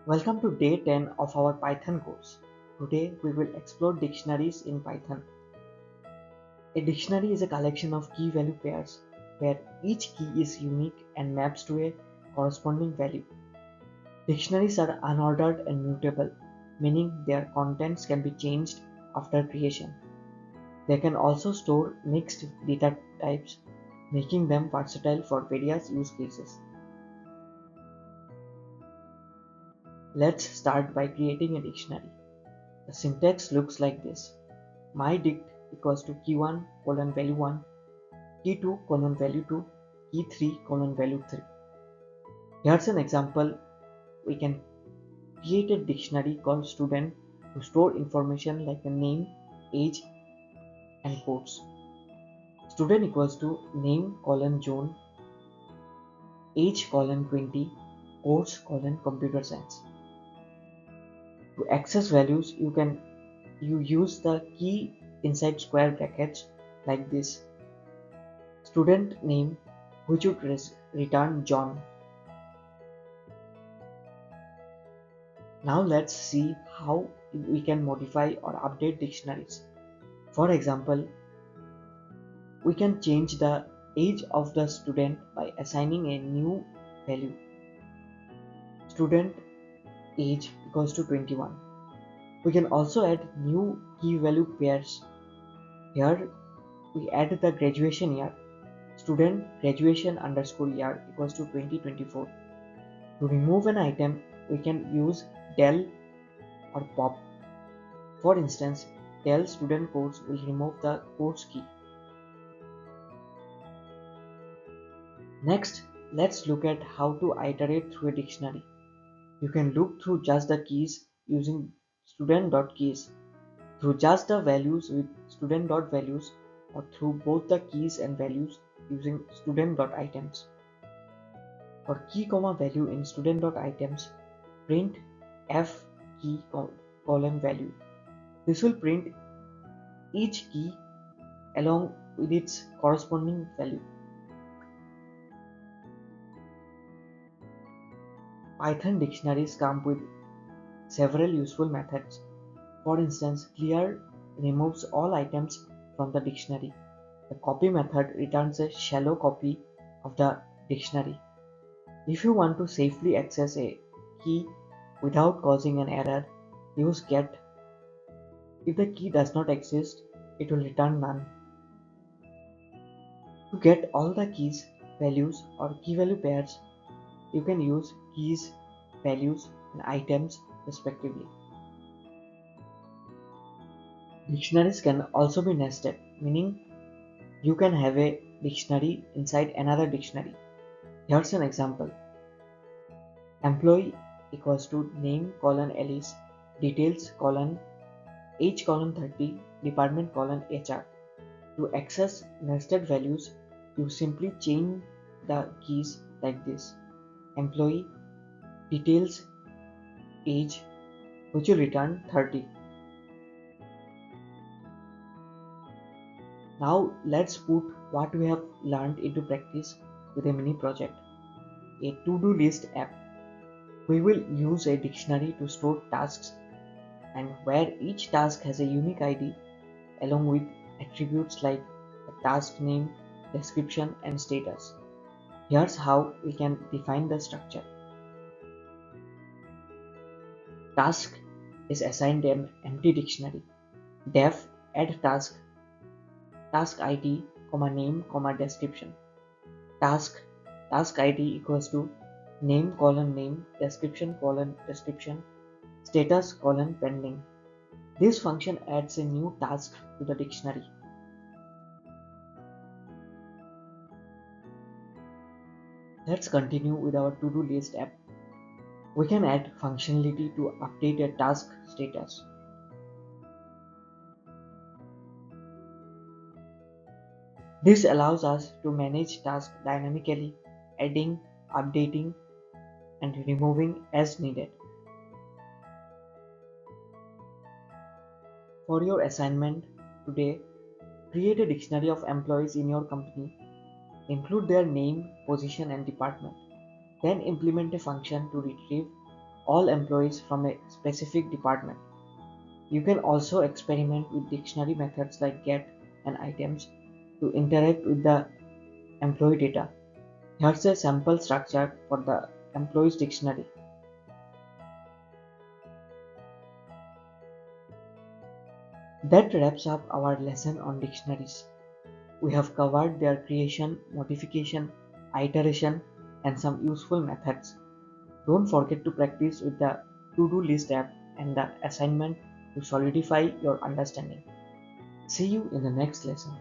Welcome to day 10 of our Python course. Today we will explore dictionaries in Python. A dictionary is a collection of key value pairs where each key is unique and maps to a corresponding value. Dictionaries are unordered and mutable, meaning their contents can be changed after creation. They can also store mixed data types, making them versatile for various use cases. Let's start by creating a dictionary. The syntax looks like this. MyDict equals to key1 colon value 1, key2 colon value 2, key3 colon value 3. Here's an example. We can create a dictionary called student to store information like the name, age, and codes. Student equals to name colon John, age colon 20, course colon computer science. To access values, you use the key inside square brackets like this. Student name, which would return John. Now let's see how we can modify or update dictionaries. For example, we can change the age of the student by assigning a new value. Student age equals to 21. We can also add new key value pairs. Here we add the graduation year. Student graduation underscore year equals to 2024. To remove an item, we can use del or pop. For instance, del student course will remove the course key. Next, let's look at how to iterate through a dictionary. You can look through just the keys using student.keys, through just the values with student.values, or through both the keys and values using student.items. For key comma value in student.items, print f key colon value. This will print each key along with its corresponding value. Python dictionaries come with several useful methods. For instance, clear removes all items from the dictionary. The copy method returns a shallow copy of the dictionary. If you want to safely access a key without causing an error, use get. If the key does not exist, it will return none. To get all the keys, values, or key value pairs, you can use keys, values, and items respectively. Dictionaries can also be nested, meaning you can have a dictionary inside another dictionary. Here's an example. Employee equals to name colon Alice, details colon age colon 30, department colon HR. To access nested values, you simply change the keys like this. Employee, details, age, which will return 30. Now let's put what we have learned into practice with a mini project, a to-do list app. We will use a dictionary to store tasks and where each task has a unique ID along with attributes like the task name, description, and status. Here's how we can define the structure. Task is assigned an empty dictionary. Def add task, task ID, name, description. Task ID equals to name colon name, description colon description, status colon pending. This function adds a new task to the dictionary. Let's continue with our to-do list app. We can add functionality to update a task status. This allows us to manage tasks dynamically, adding, updating, and removing as needed. For your assignment today, create a dictionary of employees in your company. Include their name, position, and department. Then implement a function to retrieve all employees from a specific department. You can also experiment with dictionary methods like get and items to interact with the employee data. Here's a sample structure for the employees dictionary. That wraps up our lesson on dictionaries. We have covered their creation, modification, iteration, and some useful methods. Don't forget to practice with the to-do list app and the assignment to solidify your understanding. See you in the next lesson.